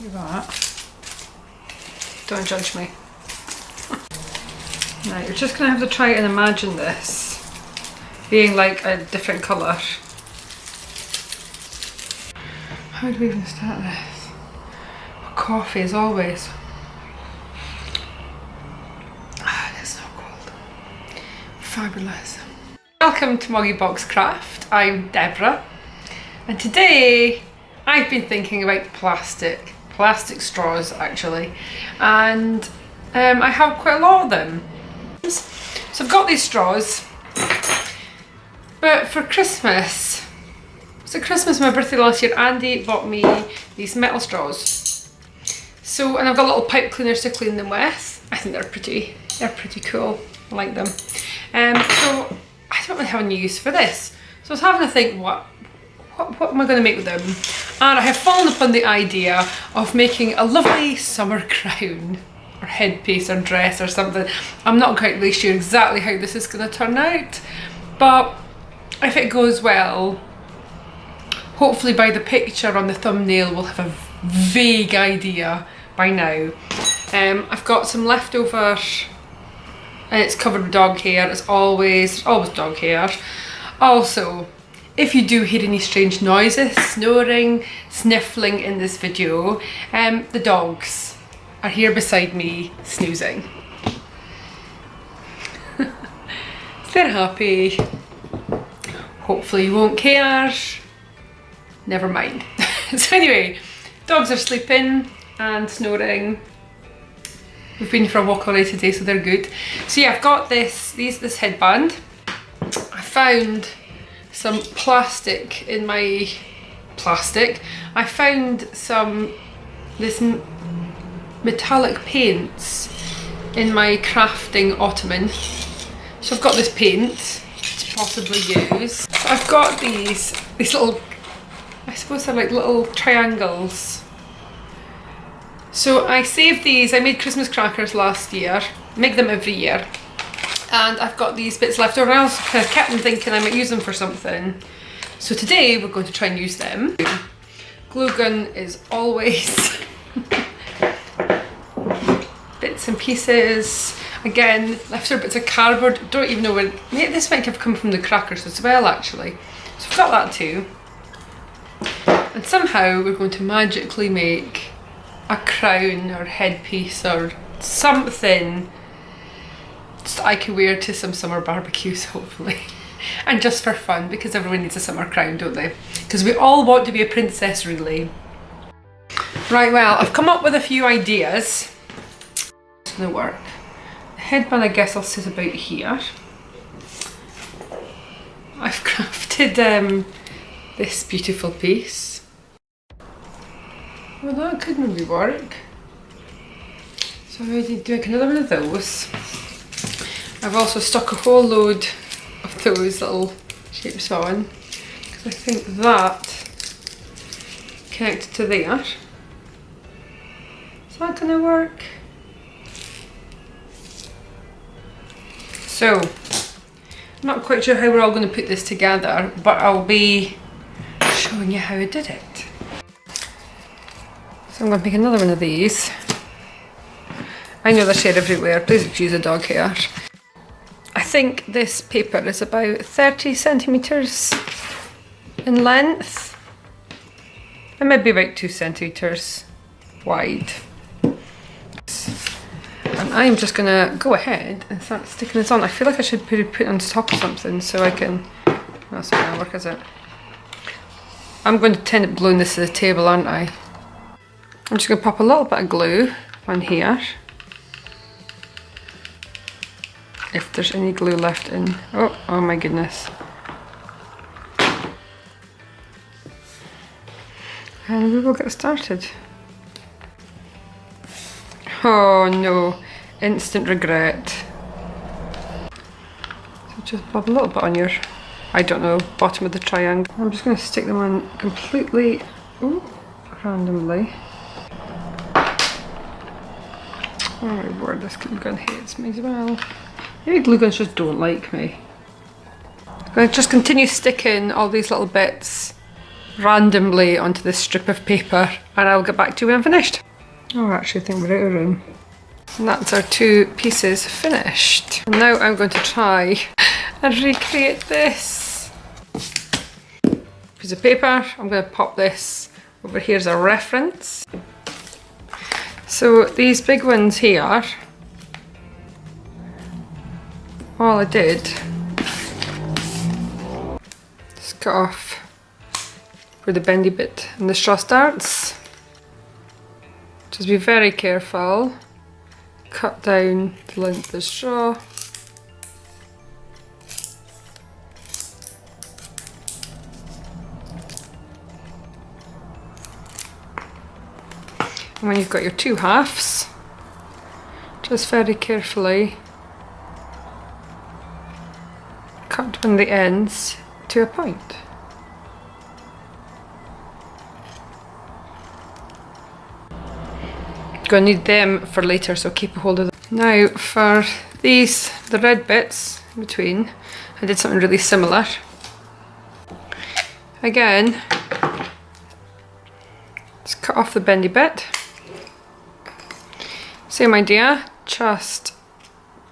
Look at that. Don't judge me. Now you're just gonna have to try and imagine this being like a different colour. How do we even start this? Coffee as always. It's so cold. Fabulous. Welcome to MoggyBoxCraft. I'm Deborah, and today I've been thinking about plastic straws actually, and I have quite a lot of them. So I've got these straws, but for Christmas, so Christmas, my birthday last year, Andy bought me these metal straws. So, and I've got little pipe cleaners to clean them with. I think they're pretty cool. I like them. So I don't really have any use for this. So I was having to think, what am I going to make with them? And I have fallen upon the idea of making a lovely summer crown or headpiece or dress or something. I'm not quite really sure exactly how this is going to turn out, but if it goes well, hopefully by the picture on the thumbnail we'll have a vague idea by now. I've got some leftover, and it's covered with dog hair. It's always dog hair. Also, if you do hear any strange noises, snoring, sniffling in this video, the dogs are here beside me snoozing. They're happy. Hopefully you won't care. Never mind. So anyway, dogs are sleeping and snoring. We've been for a walk already today, so they're good. So yeah, I've got this headband. I found some plastic in my plastic. I found this metallic paints in my crafting ottoman. So I've got this paint to possibly use. So I've got these little, I suppose they're like little triangles. So I saved these. I made Christmas crackers last year, make them every year, and I've got these bits left over. I also kind of kept them thinking I might use them for something. So today we're going to try and use them. Glue gun is always bits and pieces. Again, leftover bits of cardboard. Don't even know where, this might have come from the crackers as well actually. So I've got that too. And somehow we're going to magically make a crown or headpiece or something that I can wear to some summer barbecues hopefully. And just for fun, because everyone needs a summer crown, don't they? Because we all want to be a princess really. Right, well, I've come up with a few ideas. It's gonna work. The headband I guess I'll sit about here. I've crafted this beautiful piece. Well, that could maybe work. So I'm ready to make another one of those. I've also stuck a whole load of those little shapes on, because I think that connected to there. Is that gonna work? So, I'm not quite sure how we're all going to put this together, but I'll be showing you how I did it. So I'm going to make another one of these. I know they're shared everywhere, please excuse the dog hair. I think this paper is about 30 centimetres in length, and maybe about 2 centimetres wide. And I'm just going to go ahead and start sticking this on. I feel like I should put it on top of something so I can, that's not going to work, is it? I'm going to tend to blowing this to the table, aren't I? I'm just going to pop a little bit of glue on here. If there's any glue left in. Oh my goodness. And we will get started. Oh no, instant regret. So just pop a little bit on your, I don't know, bottom of the triangle. I'm just going to stick them on completely, randomly. Oh my word, this glue gun hates me as well. Maybe glue guns just don't like me. I'm going to just continue sticking all these little bits randomly onto this strip of paper, and I'll get back to you when I'm finished. Oh, I actually think we're out of room. And that's our 2 pieces finished. And now I'm going to try and recreate this. Piece of paper, I'm going to pop this over here as a reference. So these big ones here, all I did, just cut off where the bendy bit and the straw starts. Just be very careful. Cut down the length of the straw. And when you've got your 2 halves, just very carefully cut one of the ends to a point. Gonna need them for later, so keep a hold of them. Now for these, the red bits in between, I did something really similar. Again, just cut off the bendy bit. Same idea, just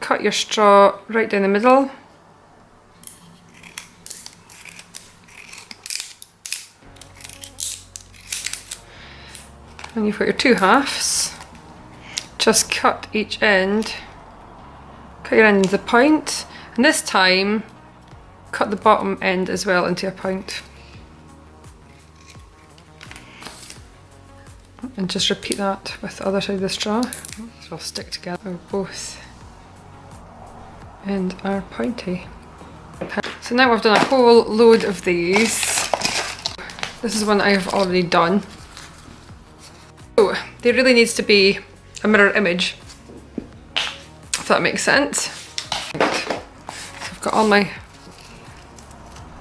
cut your straw right down the middle. And you've got your 2 halves. Just cut each end, cut your end into a point, and this time cut the bottom end as well into a point. And just repeat that with the other side of the straw. So they'll stick together, both ends are pointy. So now I've done a whole load of these. This is one I have already done. So there really needs to be a mirror image, if that makes sense. So I've got all my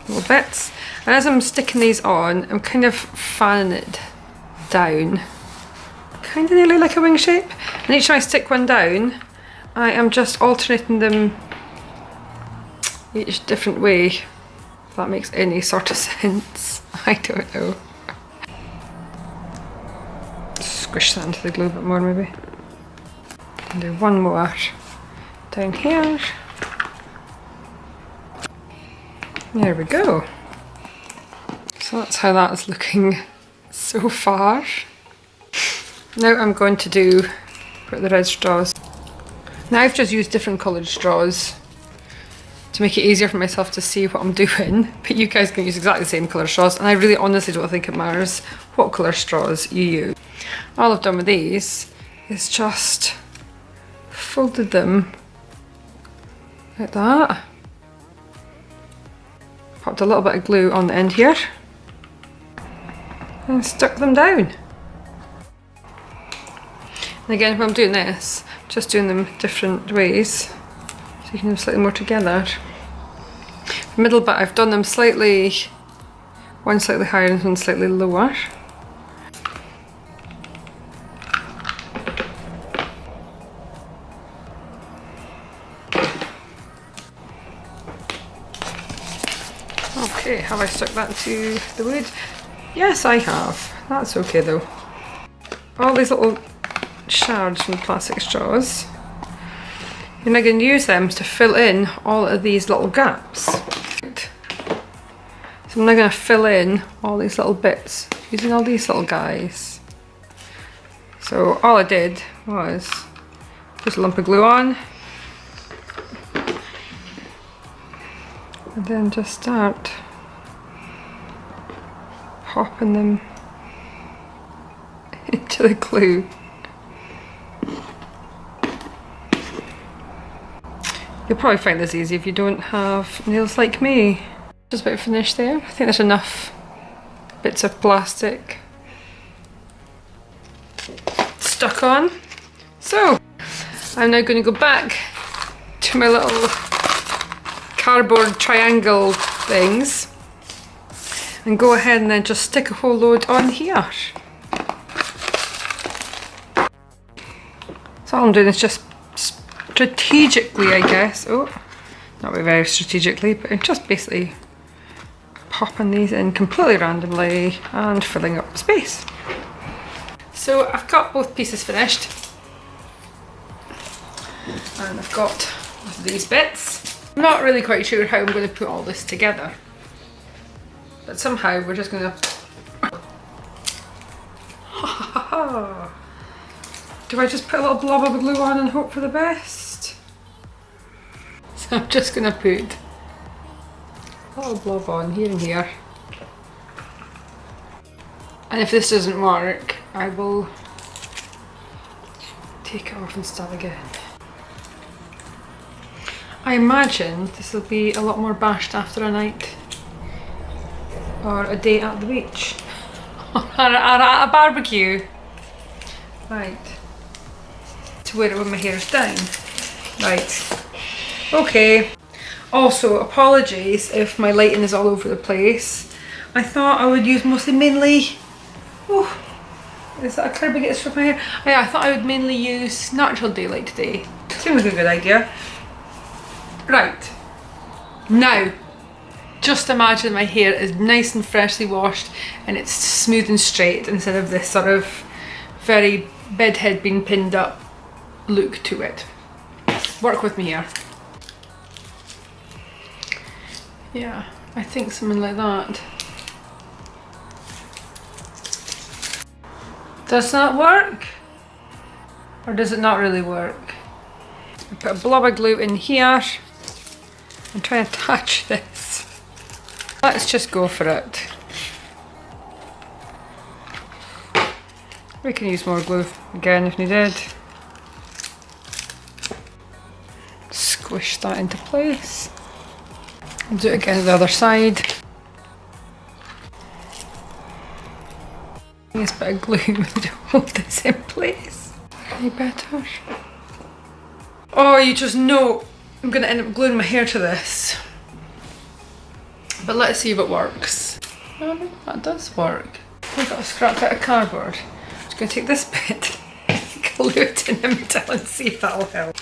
little bits, and as I'm sticking these on, I'm kind of fanning it down, kind of nearly like a wing shape. And each time I stick one down, I am just alternating them each different way, if that makes any sort of sense. I don't know. Squish that into the glue a bit more maybe. And do one more down here. There we go. So that's how that is looking so far. Now I'm going to put the red straws. Now I've just used different coloured straws to make it easier for myself to see what I'm doing, but you guys can use exactly the same colour straws, and I really honestly don't think it matters what colour straws you use. All I've done with these is just folded them like that, popped a little bit of glue on the end here, and stuck them down. And again, when I'm doing this, just doing them different ways, so you can do them slightly more together. The middle bit, I've done them slightly, one slightly higher and one slightly lower. Okay, have I stuck that to the wood? Yes, I have. That's okay though. All these little shards from plastic straws, you're now going to use them to fill in all of these little gaps. So I'm now going to fill in all these little bits using all these little guys. So all I did was put a lump of glue on, and then just start popping them into the glue. You'll probably find this easy if you don't have nails like me. Just about finished there. I think there's enough bits of plastic stuck on. So I'm now going to go back to my little cardboard triangle things and go ahead and then just stick a whole load on here. So all I'm doing is just strategically, I guess, not very strategically, but I'm just basically popping these in completely randomly and filling up space. So I've got both pieces finished. And I've got these bits. I'm not really quite sure how I'm going to put all this together. But somehow we're just going to... Do I just put a little blob of glue on and hope for the best? So I'm just going to put a little blob on here and here. And if this doesn't work, I will take it off and start again. I imagine this will be a lot more bashed after a night or a day at the beach or at a barbecue. Right. To wear it when my hair is down. Right. Okay. Also, apologies if my lighting is all over the place. I thought I would use mainly... Oh, is that a clear big for my hair? Yeah, I thought I would mainly use natural daylight today. Seems like a good idea. Right. Now, just imagine my hair is nice and freshly washed and it's smooth and straight instead of this sort of very bedhead being pinned up look to it. Work with me here. Yeah, I think something like that. Does that work? Or does it not really work? I put a blob of glue in here. I'm trying to attach this. Let's just go for it. We can use more glue again if needed. Squish that into place. I'll do it again on the other side. This bit of glue to hold this in place. Any better? Oh, you just know I'm going to end up gluing my hair to this. But let's see if it works. Oh, that does work. I've got a scrap bit of cardboard. I'm just going to take this bit, glue it in the middle and see if that'll help.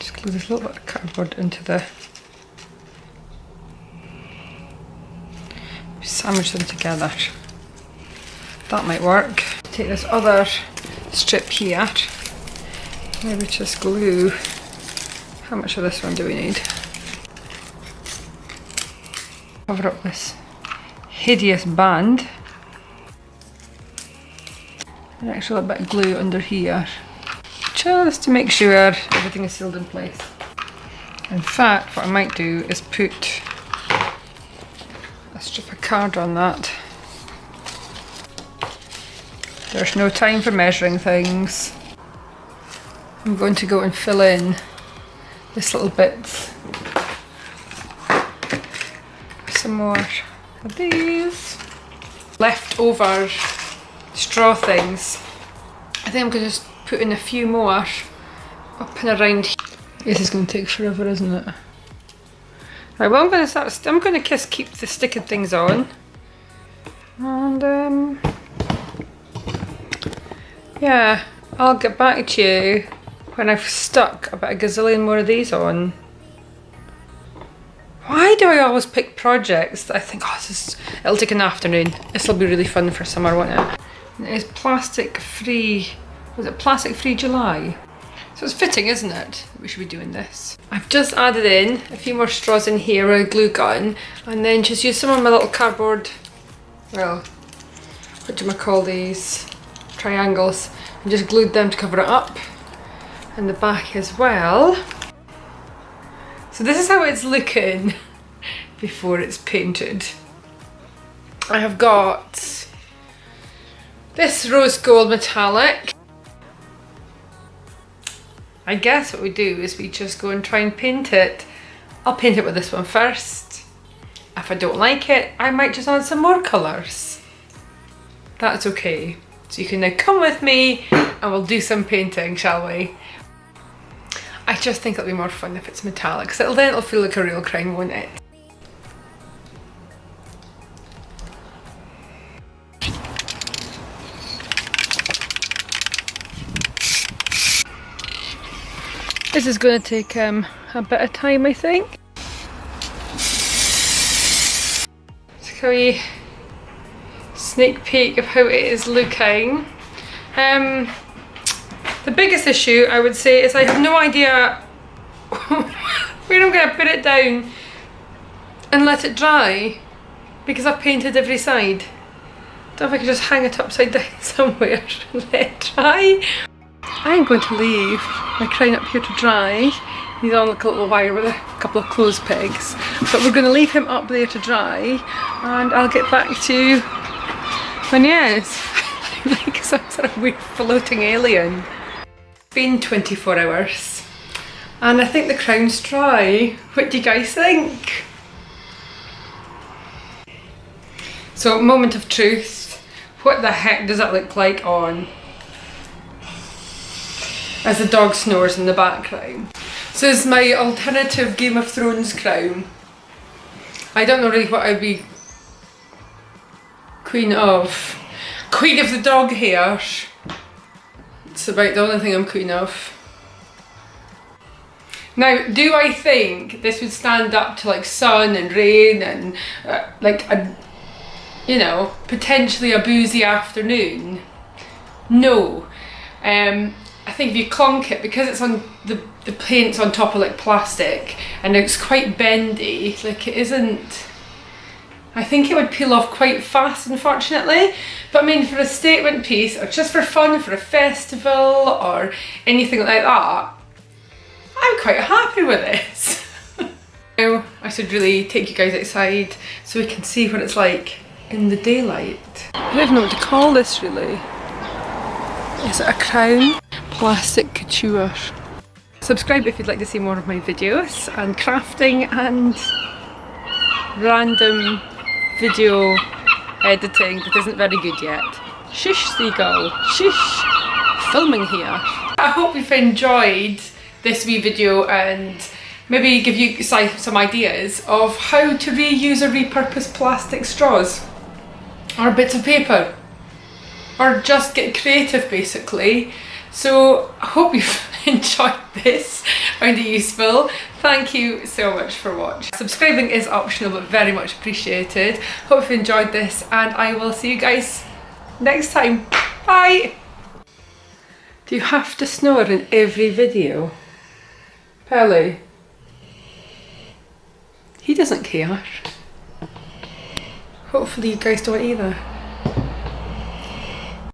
Just glue this little bit of cardboard into the... Sandwich them together. That might work. Take this other strip here. Maybe just glue. How much of this one do we need? Cover up this hideous band. An extra little bit of glue under here. Just to make sure everything is sealed in place. In fact, what I might do is put a strip of card on that. There's no time for measuring things. I'm going to go and fill in this little bit. Some more of these. Leftover straw things. I think I'm going to just put in a few more up and around here. This is going to take forever, isn't it? Right, well, I'm going to just keep the sticking things on. And yeah, I'll get back to you when I've stuck about a gazillion more of these on. Why do I always pick projects that I think, oh, it'll take an afternoon. This will be really fun for summer, won't it? And it is plastic free, was it plastic free July? So it's fitting, isn't it? We should be doing this. I've just added in a few more straws in here with a glue gun and then just used some of my little cardboard, well, what do I call these? Triangles, and just glued them to cover it up. And the back as well. So this is how it's looking before it's painted. I have got this rose gold metallic. I guess what we do is we just go and try and paint it. I'll paint it with this one first. If I don't like it, I might just add some more colours. That's okay. So you can now come with me and we'll do some painting, shall we? I just think it'll be more fun if it's metallic, so then it'll feel like a real crown, won't it? This is going to take a bit of time, I think. It's a wee sneak peek of how it is looking. The biggest issue I would say is I have no idea where I'm going to put it down and let it dry, because I've painted every side. I don't know if I could just hang it upside down somewhere and let it dry. I'm going to leave my crown up here to dry. He's on like a little wire with a couple of clothes pegs. But we're going to leave him up there to dry, and I'll get back to you when he is. Like some sort of weird floating alien. It's been 24 hours and I think the crown's dry. What do you guys think? So, moment of truth. What the heck does that look like on? As the dog snores in the background. So this is my alternative Game of Thrones crown. I don't know really what I'd be queen of. Queen of the dog hair. It's about the only thing I'm queen of. Now, do I think this would stand up to like sun and rain and like a, you know, potentially a boozy afternoon? No. I think if you clonk it, because it's on the paint's on top of like plastic and it's quite bendy, like it isn't, I think it would peel off quite fast, unfortunately. But I mean, for a statement piece or just for fun, for a festival or anything like that, I'm quite happy with this. Now I should really take you guys outside so we can see what it's like in the daylight. I don't even know what to call this really. Is it a crown? Plastic couture. Subscribe if you'd like to see more of my videos and crafting and random video editing that isn't very good yet. Shush, seagull. Shush. Filming here. I hope you've enjoyed this wee video and maybe give you some ideas of how to reuse or repurpose plastic straws or bits of paper, or just get creative basically. So I hope you've enjoyed this, found it useful. Thank you so much for watching. Subscribing is optional but very much appreciated. Hope you've enjoyed this and I will see you guys next time. Bye! Do you have to snore in every video? Pelly? He doesn't care. Hopefully you guys don't either.